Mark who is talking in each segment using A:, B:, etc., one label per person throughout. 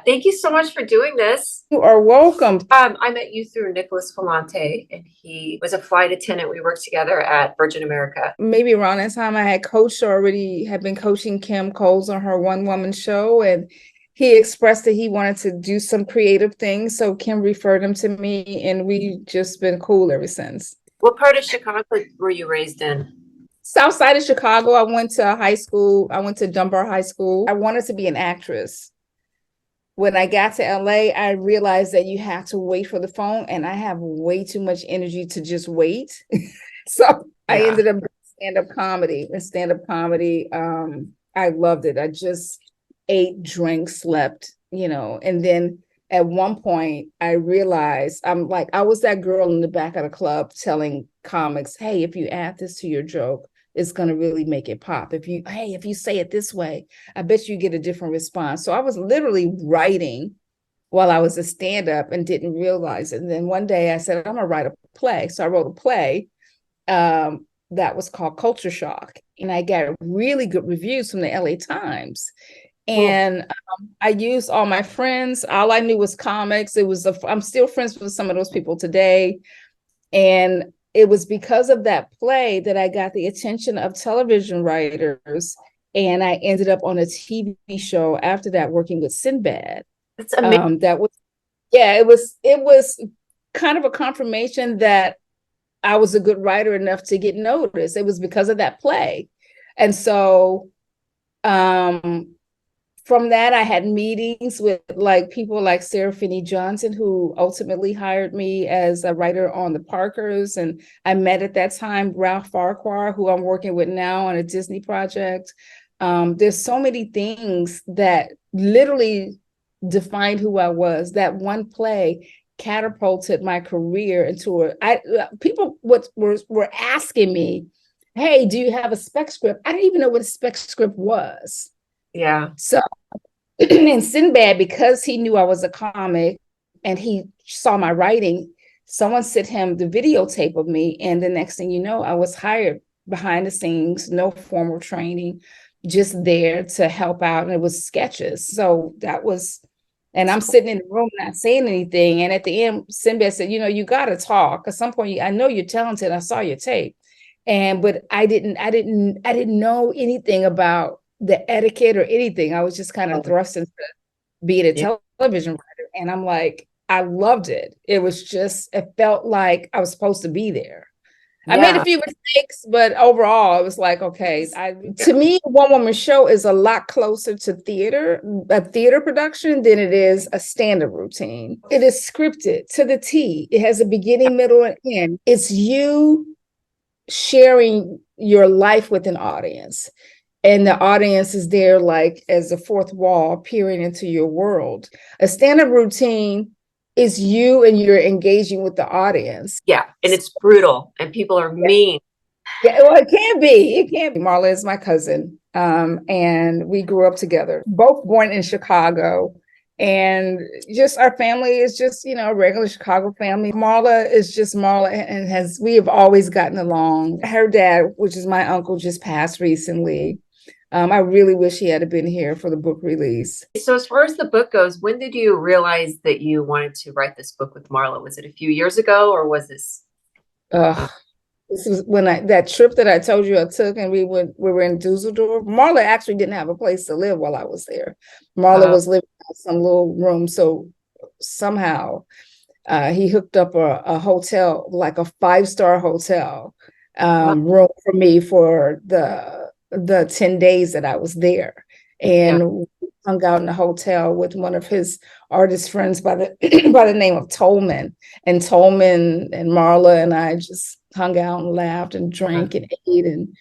A: Thank you so much for doing this.
B: You are welcome.
A: I met you through Nicholas Falante, and he was a flight attendant. We worked together at Virgin America.
B: Maybe around that time I had coached already, had been coaching Kim Coles on her one woman show, and he expressed that he wanted to do some creative things. So Kim referred him to me, and we just been cool ever since.
A: What part of Chicago were you raised in?
B: South side of Chicago, I went to high school. I went to Dunbar High School. I wanted to be an actress. When I got to LA, I realized that you have to wait for the phone, and I have way too much energy to just wait. So I
A: Yeah.
B: ended up doing stand-up comedy. And stand-up comedy, I loved it. I just ate, drank, slept, and then at one point I realized I was that girl in the back of the club telling comics, hey, if you add this to your joke, it's going to really make it pop. If you say it this way, I bet you get a different response. So I was literally writing while I was a stand-up and didn't realize it. And then one day I said, I'm going to write a play. So I wrote a play that was called Culture Shock. And I got really good reviews from the LA Times.
A: Cool.
B: And I used all my friends. All I knew was comics. I'm still friends with some of those people today. And it was because of that play that I got the attention of television writers. And I ended up on a TV show after that, working with Sinbad.
A: That's amazing.
B: It was kind of a confirmation that I was a good writer enough to get noticed. It was because of that play. And so from that, I had meetings with people like Sarah Finney Johnson, who ultimately hired me as a writer on The Parkers. And I met at that time Ralph Farquhar, who I'm working with now on a Disney project. There's so many things that literally defined who I was. That one play catapulted my career into people were asking me, hey, do you have a spec script? I didn't even know what a spec script was.
A: Yeah.
B: So and Sinbad, because he knew I was a comic and he saw my writing, someone sent him the videotape of me. And the next thing you know, I was hired behind the scenes, no formal training, just there to help out. And it was sketches. So and I'm sitting in the room not saying anything. And at the end, Sinbad said, you got to talk. At some point, I know you're talented. I saw your tape. But I didn't know anything about the etiquette or anything. I was just kind of thrust into being a television writer. And I'm like, I loved it. It felt like I was supposed to be there. I made a few mistakes, but overall, it was like, okay. To me, a one-woman show is a lot closer to a theater production, than it is a stand-up routine. It is scripted to the T. It has a beginning, middle, and end. It's you sharing your life with an audience. And the audience is there as a fourth wall peering into your world. A stand-up routine is you and you're engaging with the audience.
A: Yeah. And it's brutal and people are mean.
B: Yeah, well, it can be. It can be. Marla is my cousin. And we grew up together, both born in Chicago. And just our family is just, a regular Chicago family. Marla is just Marla, and we have always gotten along. Her dad, which is my uncle, just passed recently. I really wish he had been here for the book release.
A: So as far as the book goes, when did you realize that you wanted to write this book with Marla? Was it a few years ago or was this?
B: This was when that trip that I told you I took, and we were in Dusseldorf. Marla actually didn't have a place to live while I was there. Marla was living in some little room. So somehow he hooked up a hotel, like a 5-star hotel room for me for the 10 days that I was there. And we hung out in the hotel with one of his artist friends by the name of Tolman. And Tolman and Marla and I just hung out and laughed and drank and ate. And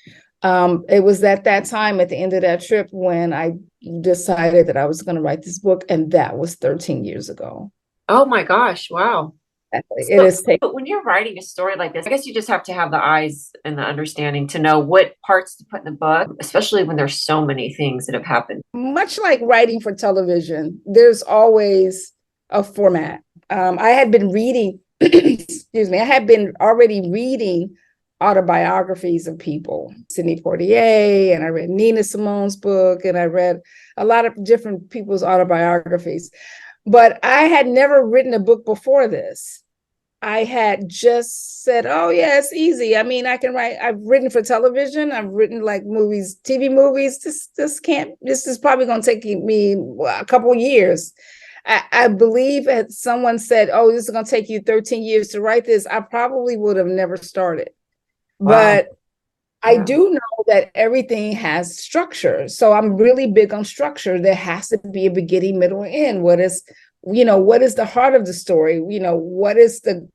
B: it was at that time, at the end of that trip, when I decided that I was going to write this book. And that was 13 years ago.
A: Oh my gosh. Wow. But when you're writing a story like this, I guess you just have to have the eyes and the understanding to know what parts to put in the book, especially when there's so many things that have happened.
B: Much like writing for television, there's always a format. I had been reading, excuse me, I had been already reading autobiographies of people, Sidney Poitier, and I read Nina Simone's book, and I read a lot of different people's autobiographies. But I had never written a book before this. I had just said, oh, yeah, it's easy. I mean, I can write. I've written for television. I've written like movies, TV movies. This is probably going to take me a couple of years. I believe that someone said, oh, this is going to take you 13 years to write this. I probably would have never started. Wow. But I do know that everything has structure. So I'm really big on structure. There has to be a beginning, middle, and end. What is the heart of the story? What is the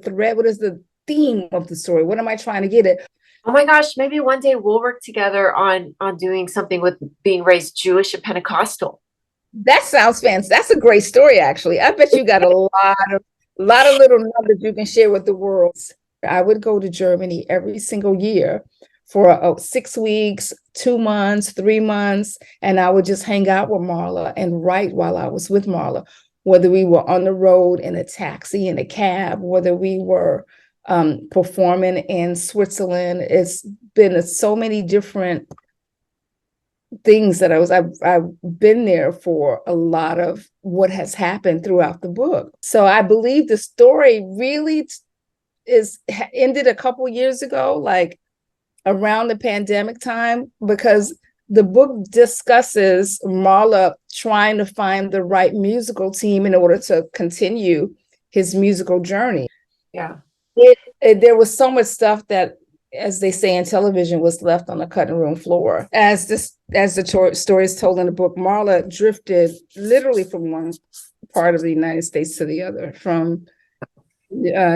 B: thread? What is the theme of the story? What am I trying to get at?
A: Oh my gosh, maybe one day we'll work together on doing something with being raised Jewish and Pentecostal.
B: That sounds fancy. That's a great story, actually. I bet you got a lot of little numbers you can share with the world. I would go to Germany every single year for 6 weeks, 2 months, 3 months, and I would just hang out with Marla and write while I was with Marla, whether we were on the road in a taxi, in a cab, whether we were performing in Switzerland. It's been so many different things that I've been there for a lot of what has happened throughout the book. So I believe the story really ended a couple years ago, like around the pandemic time, because the book discusses Marla trying to find the right musical team in order to continue his musical journey.
A: Yeah.
B: There was so much stuff that, as they say in television, was left on the cutting room floor. As the story is told in the book, Marla drifted literally from one part of the United States to the other, from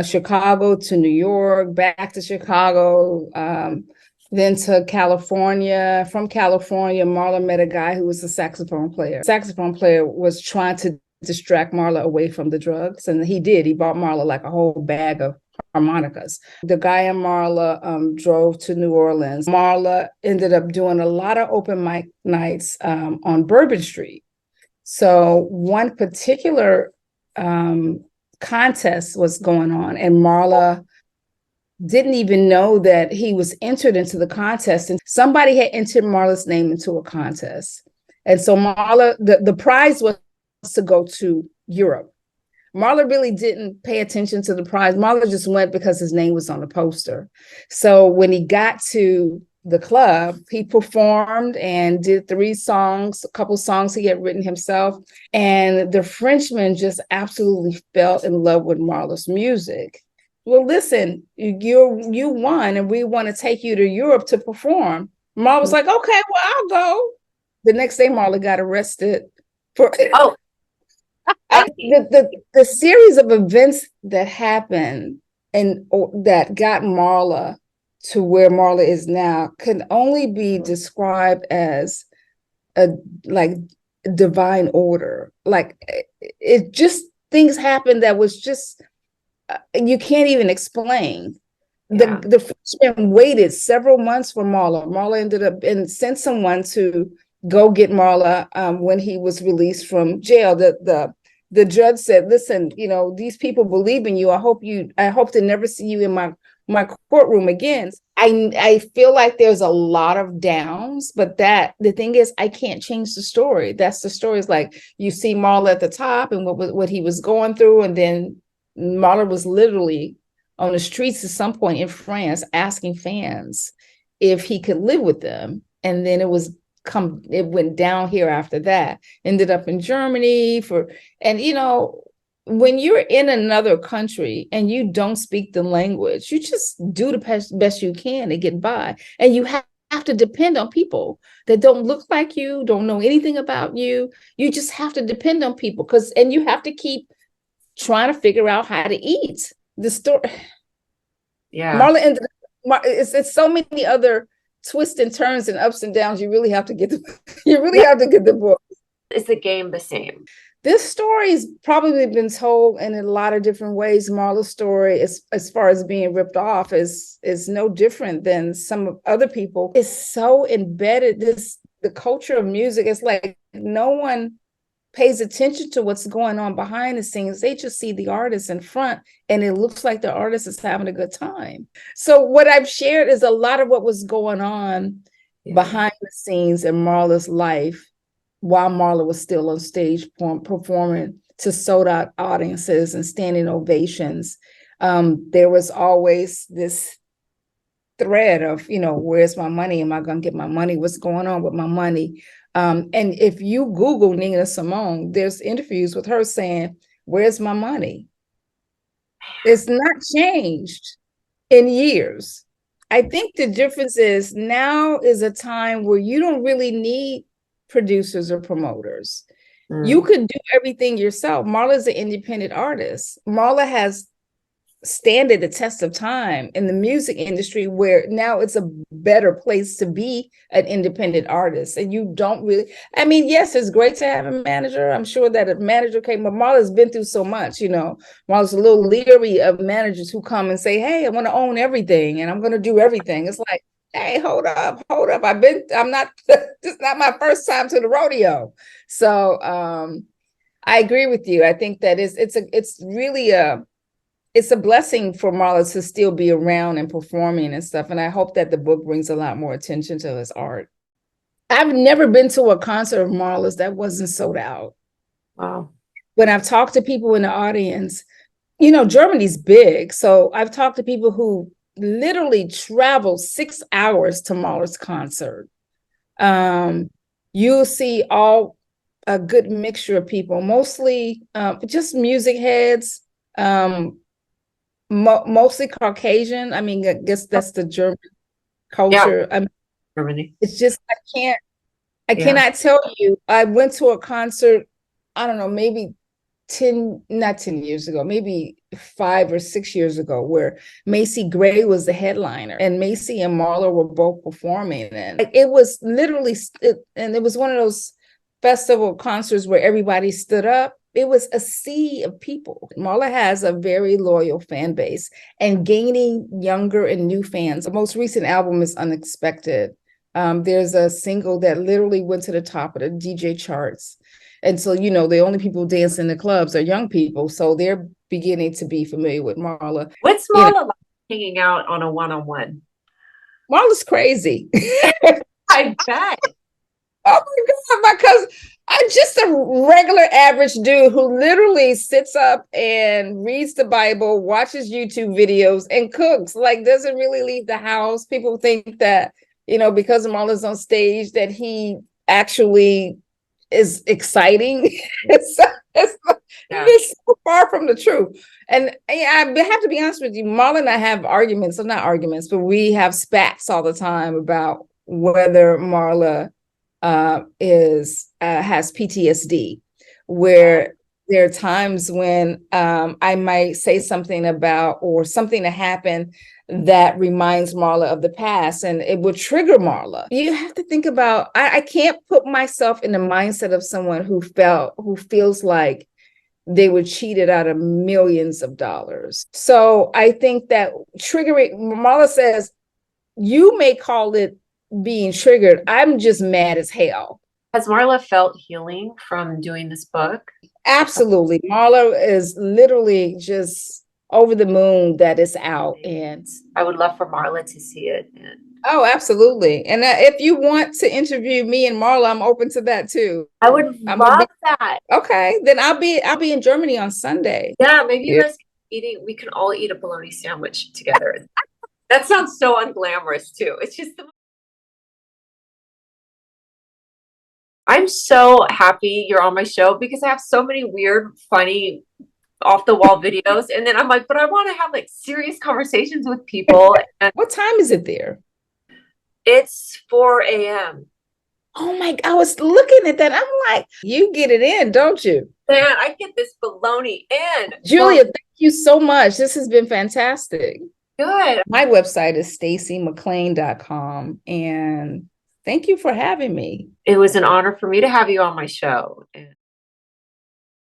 B: Chicago to New York, back to Chicago, then to California. From California, Marla met a guy who was a saxophone player. Saxophone player was trying to distract Marla away from the drugs, and he did. He bought Marla like a whole bag of harmonicas. The guy and Marla drove to New Orleans. Marla ended up doing a lot of open mic nights on Bourbon Street. So one particular contest was going on, and Marla didn't even know that he was entered into the contest, and somebody had entered Marla's name into a contest. And so Marla, the prize was to go to Europe. Marla really didn't pay attention to the prize. Marla just went because his name was on the poster. So when he got to the club, he performed and did 3 songs, a couple songs he had written himself. And the Frenchman just absolutely fell in love with Marla's music. Well, listen, you won, and we want to take you to Europe to perform. Marla was like, okay, well, I'll go. The next day, Marla got arrested for the series of events that happened and that got Marla to where Marla is now can only be described as a divine order. Like it just, things happened that was just you can't even explain. Yeah. The Frenchman waited several months for Marla. Marla ended up and sent someone to go get Marla when he was released from jail. The judge said, listen, these people believe in you. I hope to never see you in my courtroom again. I feel like there's a lot of downs, but the thing is, I can't change the story. That's the story. Is like you see Marla at the top and what he was going through, and then Marla was literally on the streets at some point in France asking fans if he could live with them, and then it went down here after that. Ended up in Germany when you're in another country and you don't speak the language, you just do the best you can to get by. And you have to depend on people that don't look like you, don't know anything about you. You just have to depend on people and you have to keep trying to figure out how to eat. The story. Yeah. Marla ended up, it's so many other twists and turns and ups and downs. You really have to get the book.
A: Is the game the same?
B: This story has probably been told in a lot of different ways. Marla's story, as far as being ripped off, is no different than some of other people. It's so embedded. The culture of music. It's like no one pays attention to what's going on behind the scenes. They just see the artist in front, and it looks like the artist is having a good time. So what I've shared is a lot of what was going on behind the scenes in Marla's life while Marla was still on stage performing to sold out audiences and standing ovations. There was always this thread of, where's my money? Am I going to get my money? What's going on with my money? And if you Google Nina Simone, there's interviews with her saying, where's my money? It's not changed in years. I think the difference is now is a time where you don't really need producers or promoters. You could do everything yourself. Marla's an independent artist. Marla has standed the test of time in the music industry, where now it's a better place to be an independent artist. And you don't really, yes, it's great to have a manager. I'm sure that a manager came, but Marla's been through so much, Marla's a little leery of managers who come and say, hey, I want to own everything and I'm going to do everything. It's like, hey, hold up. It's not my first time to the rodeo. So I agree with you. I think that it's really it's a blessing for Marla to still be around and performing and stuff. And I hope that the book brings a lot more attention to his art. I've never been to a concert of Marla's that wasn't sold out.
A: Wow.
B: When I've talked to people in the audience, Germany's big. So I've talked to people who literally traveled 6 hours to Marla's concert. You'll see a good mixture of people, mostly just music heads, mostly Caucasian. I guess that's the German culture.
A: Yeah. Germany.
B: It's just I cannot tell you. I went to a concert, I don't know, maybe not 10 years ago, maybe 5 or 6 years ago, where Macy Gray was the headliner and Macy and Marla were both performing. And it was literally, and it was one of those festival concerts where everybody stood up. It was a sea of people. Marla has a very loyal fan base and gaining younger and new fans. The most recent album is Unexpected. There's a single that literally went to the top of the DJ charts. And so, the only people dancing in the clubs are young people. So they're beginning to be familiar with Marla.
A: What's Marla like hanging out on a one-on-one?
B: Marla's crazy.
A: I bet.
B: Oh my God, because I'm just a regular average dude who literally sits up and reads the Bible, watches YouTube videos, and cooks. Doesn't really leave the house. People think that, because Marla's on stage, that he actually is exciting. It's so far from the truth. And I have to be honest with you, Marla and I have arguments, not arguments, but we have spats all the time about whether Marla has PTSD, where there are times when I might say something about or something that happened that reminds Marla of the past, and it would trigger Marla. You have to think about, I can't put myself in the mindset of someone who feels like they were cheated out of millions of dollars. So I think that Marla says, you may call it being triggered. I'm just mad as hell.
A: Has Marla felt healing from doing this book?
B: Absolutely. Marla is literally just over the moon that it's out, and
A: I would love for Marla to see it.
B: Oh, absolutely. And if you want to interview me and Marla, I'm open to that too.
A: I would love that.
B: Okay, then I'll be in Germany on Sunday.
A: Yeah, maybe you guys we can all eat a bologna sandwich together. That sounds so unglamorous too. It's just I'm so happy you're on my show because I have so many weird, funny, off the wall videos. And then I'm like, but I want to have serious conversations with people. And
B: what time is it there?
A: It's 4 a.m.
B: Oh my, I was looking at that. I'm like, you get it in, don't you?
A: Man, I get this bologna in.
B: Julia, thank you so much. This has been fantastic.
A: Good.
B: My website is staceymcclain.com. And thank you for having me.
A: It was an honor for me to have you on my show.